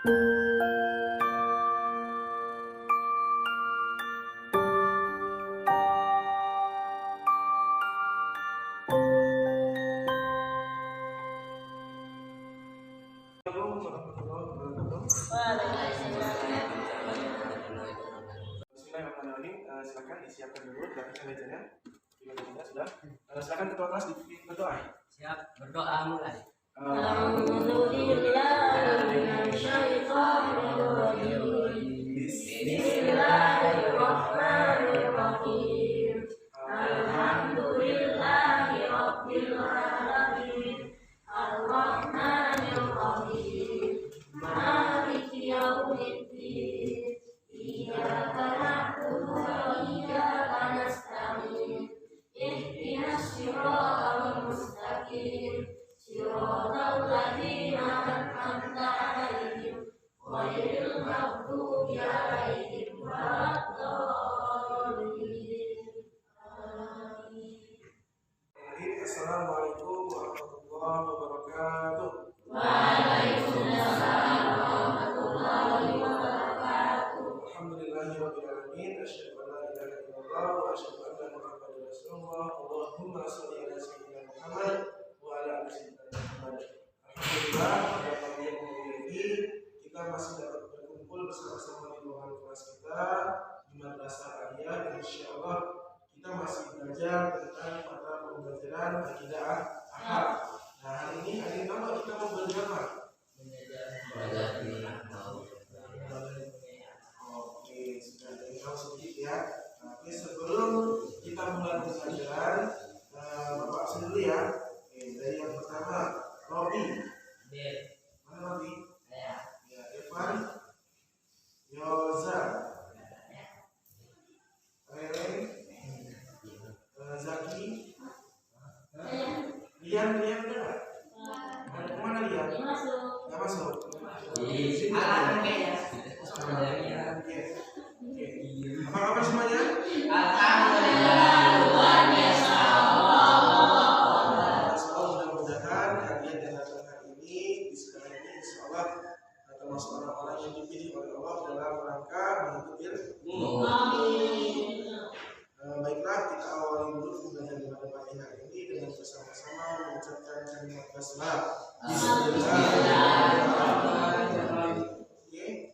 Bismillahirrahmanirrahim. Silakan disiapkan dulu belakang mejanya. Sudah. Silakan ketua kelas dipimpin berdoa. Siap, berdoa mulai. Bismillahirrahmanirrahim. Alhamdulillahirabbil alamin. Arrahmanirrahim. Maliki yaumiddin. Iyyaka na'budu wa iyyaka nasta'in. Ihdinas siratal mustaqim. Siratal ladzina an'amta 'alaihim ghairil maghdubi 'alaihim waladdallin. Assalamualaikum warahmatullahi wabarakatuh. Waalaikumsalam warahmatullahi wabarakatuh. Alhamdulillahirabbil alamin. Asyhadu an la ilaha illallah wa asyhadu anna Muhammadar Rasulullah. Allahumma shalli ala sayyidina Muhammad wa ala ali sayyidina Muhammad. Alhamdulillah, pada pagi yang mulia ini kita masih dapat berkumpul bersama-sama di ruangan kelas kita di Madrasah Aliyah, dan insyaallah kita masih belajar tentang mata pembelajaran akidah ahad. Nah, hari ini nama kita mau belajar apa? Oke, sudah tahu sedikit ya. Oke, sebelum kita mulai pembelajaran, Bapak sendiri ya. Oke, dari yang pertama, Robi. Mana Robi? Ya, Evan. Yoza. Rere. Zaki. Lian ada? Mana Lian? Nggak masuk. Apa kabar semuanya? Mudah-mudahan kalian yang datang hari ini di sekolah ini insyaallah termasuk orang-orang yang dipilih oleh Allah dalam rangka menuntut ilmu. Baiklah, kita awali dulu pembelajaran pada pagi hari ini dengan bersama-sama mengucapkan kalimat basmalah. Bismillahirrahmanirrahim. Oke,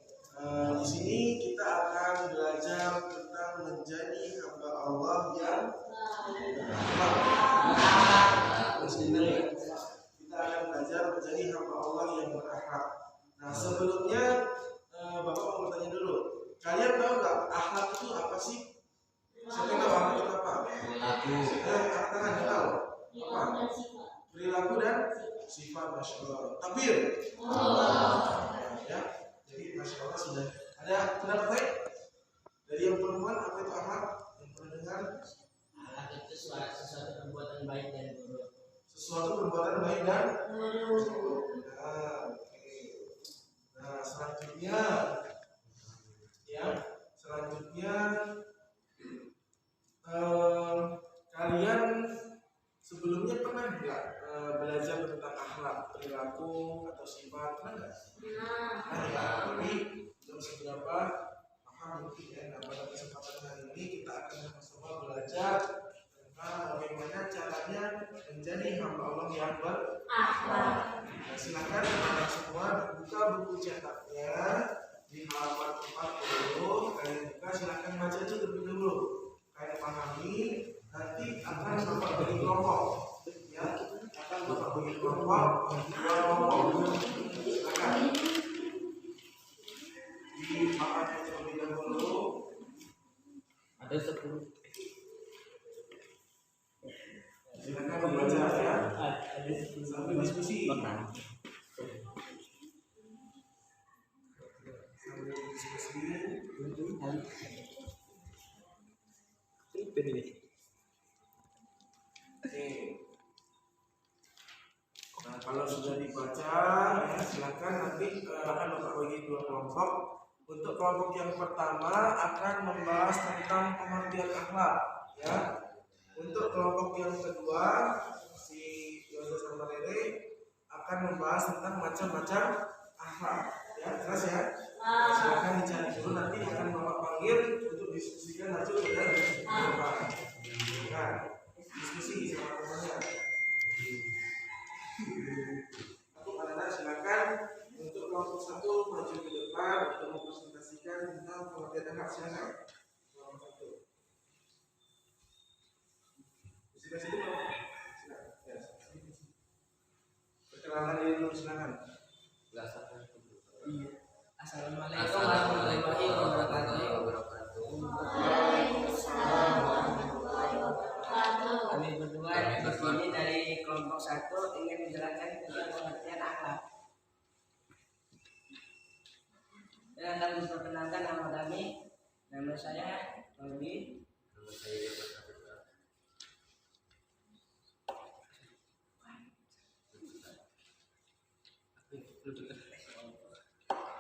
di sini kita akan belajar tentang menjadi hamba Allah yang kita akan belajar menjadi hamba Allah yang berakhlak. Nah, sebelumnya Bapak mau bertanya dulu. Kalian tahu nggak akhlak itu apa sih? Siapa tahu akhlak itu apa? Katakan nggak tahu. Apa? Perilaku dan sifat. Masya Allah. Takbir. Ya. Jadi Masya Allah sudah ada pendapat baik dari yang perempuan. Apa itu akhlak? Yang pernah dengar? Akhlak itu sesuatu perbuatan baik dan buruk. Sesuatu perbuatan baik dan buruk. Nah, selanjutnya kalian sebelumnya pernah nggak belajar tentang akhlak, perilaku atau sifat? Pernah nggak? Ya, tapi belum seberapa paham mungkin ya. Nah, pada kesempatan hari ini kita akan sama-sama belajar tentang bagaimana caranya menjadi hamba Allah yang berakhlak. Nah, silakan teman-teman semua buka buku cetaknya di halaman 40. Kalian buka, silakan baca itu terlebih dulu. Kalian pahami, nanti akan Bapak bagi kelompok. Ya, akan Bapak bagi kelompok. Silakan dimakan terlebih dahulu. Ada 10. Silakan membaca ya. Sambil diskusi. Nah, kalau sudah dibaca, ya, silakan nanti akan Bapak bagi dua kelompok. Untuk kelompok yang pertama akan membahas tentang pengertian akhlak, ya. Untuk kelompok yang kedua, si Yosa sama Rere akan membahas tentang macam-macam akhlak. Ya, jelas ya. Silakan dicari dulu, nanti akan Bapak panggil untuk diskusikan hasil dan Bapak. Nah, diskusi sama temannya. Untuk anak-anak silakan untuk kelompok 1 maju ke depan untuk mempresentasikan tentang pengertian anak. Silakan. Kelompok 1. Diskusi itu mau? Silakan. Ya, perkenalan diri dulu silakan. Assalamualaikum warahmatullahi wabarakatuh. Waalaikumsalam warahmatullahi wabarakatuh. Kami berdua di sini dari kelompok 1 ingin menjelaskan tentang pengertian akhlak. Dan akan memperkenalkan nama kami. Nama saya Robi.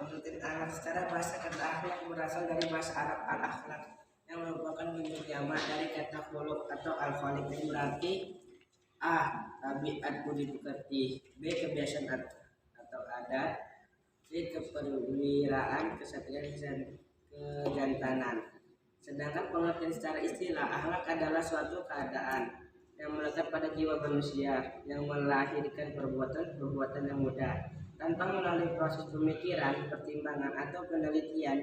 Pengertian akhlak secara bahasa kata akhlak berasal dari bahasa Arab al-akhlak yang merupakan bentuk jamak dari kata khuluq atau al-khaliq yang berarti A. Tabiat budi pekerti, B. Kebiasaan atau adat, C. Keperwiraan, kesatria, dan kejantanan. Sedangkan pengertian secara istilah akhlak adalah suatu keadaan yang melekat pada jiwa manusia yang melahirkan perbuatan yang mudah tanpa melalui proses pemikiran, pertimbangan atau penelitian.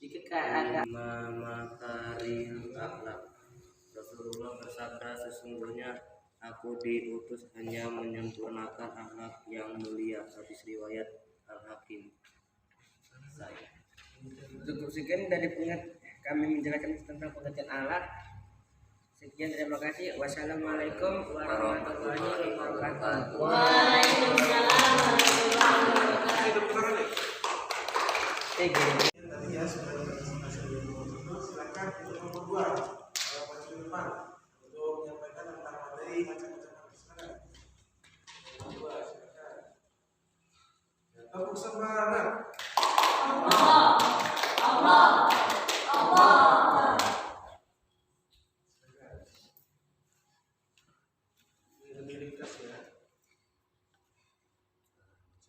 Jika keadaan makarim akhlak. Rasulullah bersabda, sesungguhnya aku diutus hanya menyempurnakan akhlak yang mulia. Hadis riwayat Al-Hakim. Cukup sekian dari kami menjelaskan tentang pengertian akhlak. Sekian, terima kasih. Wassalamualaikum warahmatullahi wabarakatuh. Waalaikumsalam warahmatullahi wabarakatuh. Tadi ya sudah presentasi dari kelompok 1. Silakan untuk kelompok 2 maju ke depan untuk menyampaikan tentang materi macam-macam hadis. Silakan. Kelompok 2 silakan. Tepuk semangat. Allah, Allah, Allah. Lebih ringkas ya.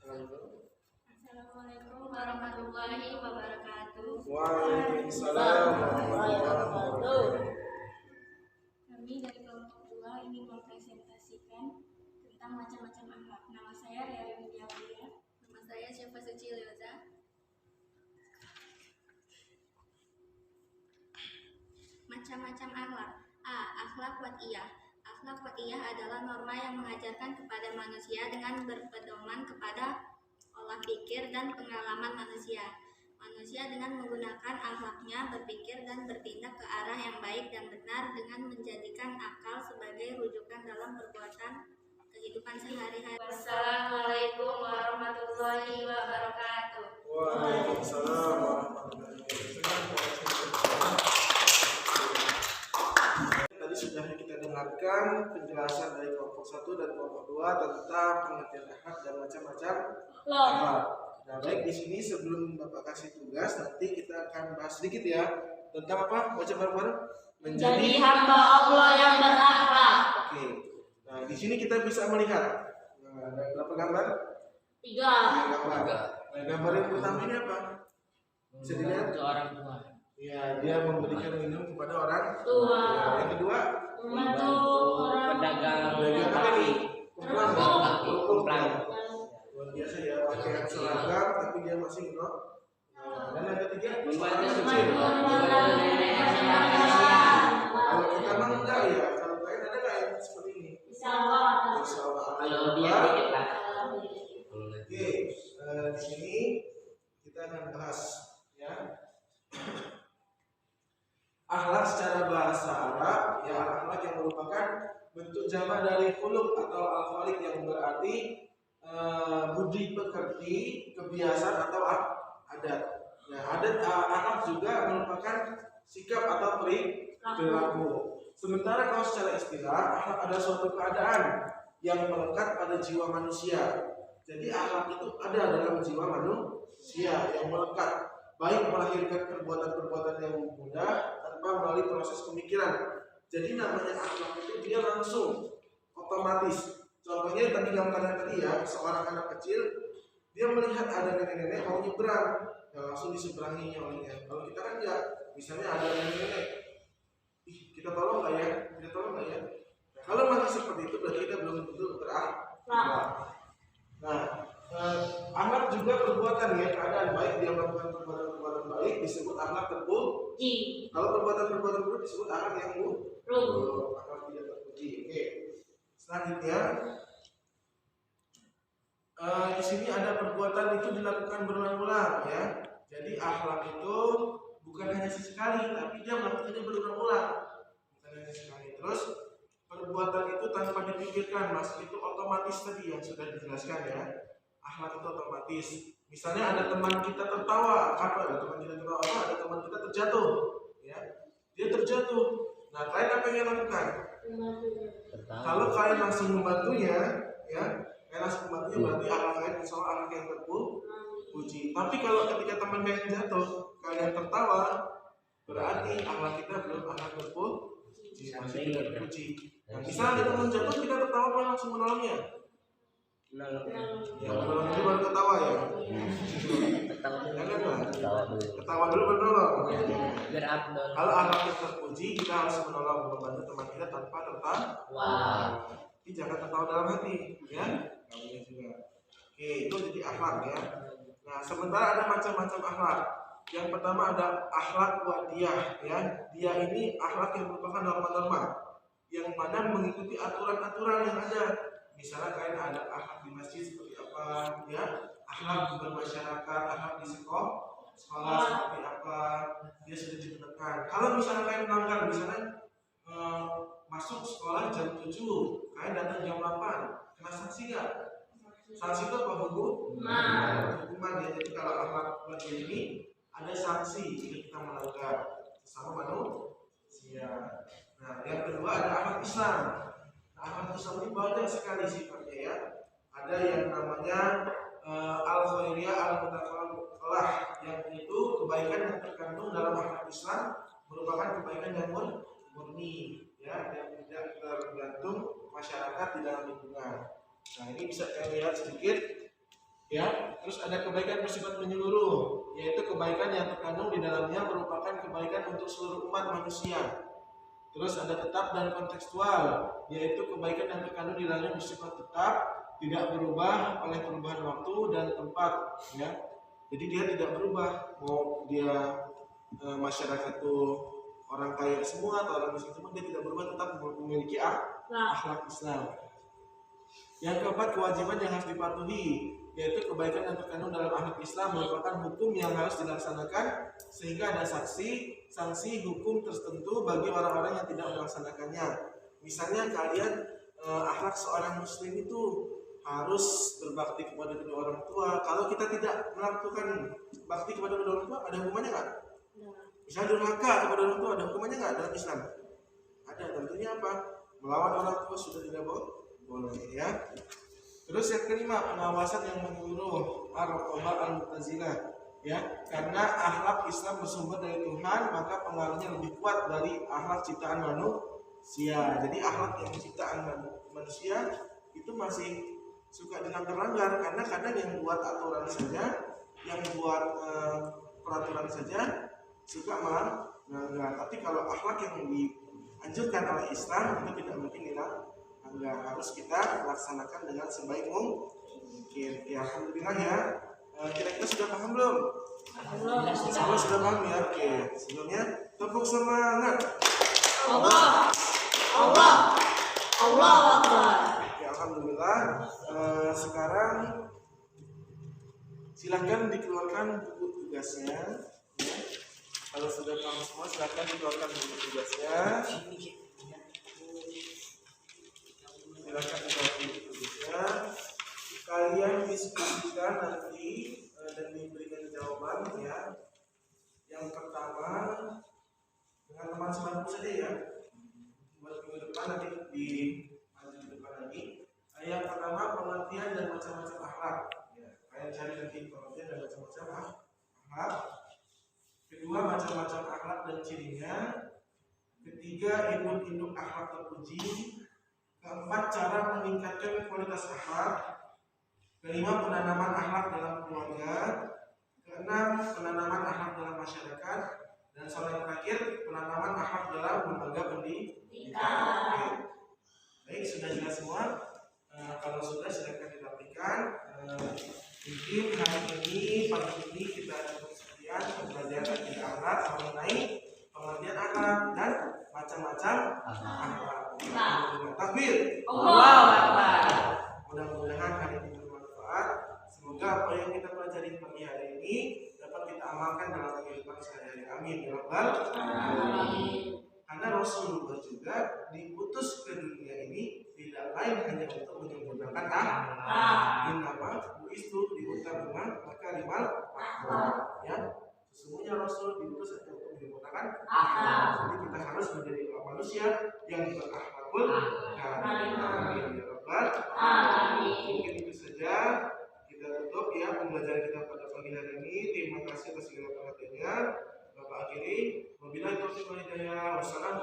Assalamualaikum. Assalamualaikum warahmatullahi wabarakatuh. Waalaikumsalam warahmatullahi wabarakatuh. Kami dari kelompok 2 ingin mempresentasikan tentang macam-macam akhlak. Nama saya Rere Widiawira. Nama saya Syafa Suci Lioza. Macam-macam akhlak. A. Akhlak wad'iyah. Akhlak wad'iyah adalah norma yang mengajarkan kepada manusia dengan berpedoman kepada olah pikir dan pengalaman manusia. Manusia dengan menggunakan akhlaknya berpikir dan bertindak ke arah yang baik dan benar dengan menjadikan akal sebagai rujukan dalam perbuatan kehidupan sehari-hari. Wassalamualaikum warahmatullahi wabarakatuh. Waalaikumsalam warahmatullahi wabarakatuh. Tadi sudah kita dengarkan penjelasan dari kelompok 1 dan kelompok 2 tentang pengertian akhlak dan macam-macam akhlak. Nah, baik, di sini sebelum Bapak kasih tugas, nanti kita akan bahas sedikit ya tentang apa? Baca bareng-bareng. Menjadi hamba Allah yang berakhlak. Oke. Nah, di sini kita bisa melihat ada berapa gambar? 3. 3 gambar. Nah, gambar yang pertama ini apa? Bisa dilihat? Untuk orang tua. Ya, dia memberikan minum kepada orang Tua. Ya, yang kedua, Membantu orang Pedagang bagian apa ini? Kumpulan. Kumpulan. Luar biasa ya, pakaian seragam tapi dia masih minum. Nah, dan yang ketiga, Membantu kecil. orang Kalau kita mah enggak ya, kalau lain ada nggak yang seperti ini? Insya Allah. Insya Allah. Kalau dia dikit lah. Oke, di sini kita akan bahas ya. Akhlak secara bahasa Arab ya, akhlak yang merupakan bentuk jamak dari khuluq atau al-khaliq yang berarti budi pekerti, kebiasaan atau adat. Nah, adat akhlak juga merupakan sikap atau perilaku. Sementara kalau secara istilah, akhlak adalah suatu keadaan yang melekat pada jiwa manusia. Jadi akhlak itu ada dalam jiwa manusia yang melekat, baik melahirkan perbuatan-perbuatan yang mudah tanpa melalui proses pemikiran. Jadi namanya akhlak itu dia langsung otomatis. Contohnya tadi gambaran tadi ya, seorang anak kecil Dia melihat ada nenek-nenek mau nyebrang, ya langsung diseberanginya olehnya. Kalau kita kan enggak, misalnya ada nenek-nenek, kita tolong nggak ya? Kita tolong nggak ya? Nah, kalau masih seperti itu berarti kita belum tentu berakhlak. Nah, akhlak juga perbuatan ya, keadaan baik dia melakukan perbuatan baik disebut akhlak terpuji. Kalau perbuatan buruk disebut akhlak yang buruk. Akhlak tidak terpuji. Oke. Selanjutnya, di sini ada perbuatan itu dilakukan berulang-ulang ya. Jadi akhlak itu bukan hanya sesekali, tapi dia melakukannya berulang-ulang. Bukan hanya sekali. Terus perbuatan itu tanpa dipikirkan, maksud itu otomatis tadi yang sudah dijelaskan ya. Akhlak itu otomatis. Misalnya ada teman kita tertawa, ada teman kita terjatuh, ya. Dia terjatuh. Nah, kalian apa yang lakukan? Kalau kalian langsung membantunya, ya, berarti akhlak kalian insya Allah akhlak yang terpuji. Tapi kalau ketika teman kalian jatuh, kalian tertawa, berarti akhlak kita belum akhlak terpuji, masih tidak terpuji. Nah, misalnya ada teman jatuh, kita tertawa, kalian langsung menolongnya. Ya, menolong itu baru ketawa ya. Ketawa dulu baru menolong. Kalau akhlak yang terpuji, kita harus menolong, membantu teman kita tanpa tertawa. Tapi jangan tertawa dalam hati, ya. Juga. Oke, itu jadi akhlak ya. Nah, sementara ada macam-macam akhlak. Yang pertama ada akhlak wadiyah ya. Dia ini akhlak yang merupakan norma-norma yang mana mengikuti aturan-aturan yang ada. Misalnya kalian ada akhlak di masjid seperti apa ya, akhlak bermasyarakat, akhlak di sekolah seperti apa, dia sudah ditentukan. Kalau misalnya kalian melanggar, misalnya masuk sekolah jam 7, kalian datang jam 8, kena sanksi nggak? Sanksi itu apa hukuman ya. Jadi kalau akhlak wadiyah ini ada sanksi jika kita melanggar sesama manusia. Nah, yang kedua ada akhlak Islam. Nah, akhlak Islam ini banyak sekali sifatnya ya. Ada yang namanya al-khairiyah al-mutakalah, yang itu kebaikan yang terkandung dalam akhlak Islam merupakan kebaikan yang murni ya, yang tidak tergantung masyarakat di dalam lingkungan. Nah, ini bisa kita lihat sedikit ya. Terus ada kebaikan bersifat menyeluruh, yaitu kebaikan yang terkandung di dalamnya merupakan kebaikan untuk seluruh umat manusia. Terus ada tetap dan kontekstual, yaitu kebaikan yang terkandung di dalamnya bersifat tetap, tidak berubah oleh perubahan waktu dan tempat ya. Jadi dia tidak berubah, mau dia masyarakat itu orang kaya semua atau orang miskin semua, dia tidak berubah, tetap memiliki akhlak Islam. Yang keempat, kewajiban yang harus dipatuhi, yaitu kebaikan yang terkandung dalam akhlak Islam merupakan hukum yang harus dilaksanakan sehingga ada sanksi hukum tertentu bagi orang-orang yang tidak melaksanakannya. Misalnya kalian akhlak seorang muslim itu harus berbakti kepada kedua orang tua. Kalau kita tidak melakukan bakti kepada kedua orang tua, ada hukumannya nggak? Misalnya durhaka kepada orang tua, ada hukumannya nggak dalam Islam? Ada. Tentunya apa? Melawan orang tua sudah tidak boleh ya. Terus yang kelima, pengawasan yang menyeluruh, ar-raqabah al-mu'tazilah ya. Karena akhlak Islam bersumber dari Tuhan, maka pengaruhnya lebih kuat dari akhlak ciptaan manusia. Jadi akhlak yang ciptaan manusia itu masih suka dilanggar-langgar, karena kadang yang buat aturan saja, yang buat peraturan saja suka melanggar. Tapi kalau akhlak yang dianjurkan oleh Islam itu tidak mungkin dilanggar. Harus kita laksanakan dengan sebaik mungkin. Ya, alhamdulillah ya. Kira-kira sudah paham belum? Semua sudah paham ya. Oke. Sebelumnya tepuk semangat. Allah Akbar. Ya, alhamdulillah. Sekarang silahkan dikeluarkan buku tugasnya. Ya. Kalau sudah paham semua, silahkan dikeluarkan buku tugasnya. Silakan ya. Kalian diskusikan nanti dan diberikan jawaban ya. Yang pertama dengan teman sebangku saja ya. Buat minggu depan nanti di depan lagi. Yang pertama pengertian dan macam-macam akhlak. Ya. Kalian cari nanti pengertian dan macam-macam akhlak. Kedua, macam-macam akhlak dan cirinya. Ketiga, induk-induk akhlak terpuji. Keempat, cara meningkatkan kualitas akhlak. Kelima, penanaman akhlak dalam keluarga. Keenam, penanaman akhlak dalam masyarakat. Dan soal yang terakhir, penanaman akhlak dalam lembaga pendidikan. Baik, sudah jelas semua. Kalau sudah, silakan dirapikan. Mungkin hari ini, pagi ini kita cukup sekian pembelajaran di akhlak mengenai pengertian akhlak dan macam-macam akhlak. Takbir. Allahu Akbar. Mudah-mudahan hari ini bermanfaat. Semoga apa yang kita pelajari pagi hari ini dapat kita amalkan dalam kehidupan sehari-hari. Amin ya rabbal alamin. Karena Rasulullah juga diutus ke dunia ini tidak lain hanya untuk menyempurnakan akhlak. Innama bu'istu liutammima makarimal akhlak. Ya, sesungguhnya Rasul diutus hanya untuk menyempurnakan akhlak. Jadi kita harus menjadi manusia yang berakhlakul karim. Amin ya rabbal alamin. Mungkin itu saja kita tutup ya pembelajaran kita pada pagi hari ini. Terima kasih atas segala perhatiannya. Bapak akhiri, wabillahi taufiq wal hidayah. Wassalamualaikum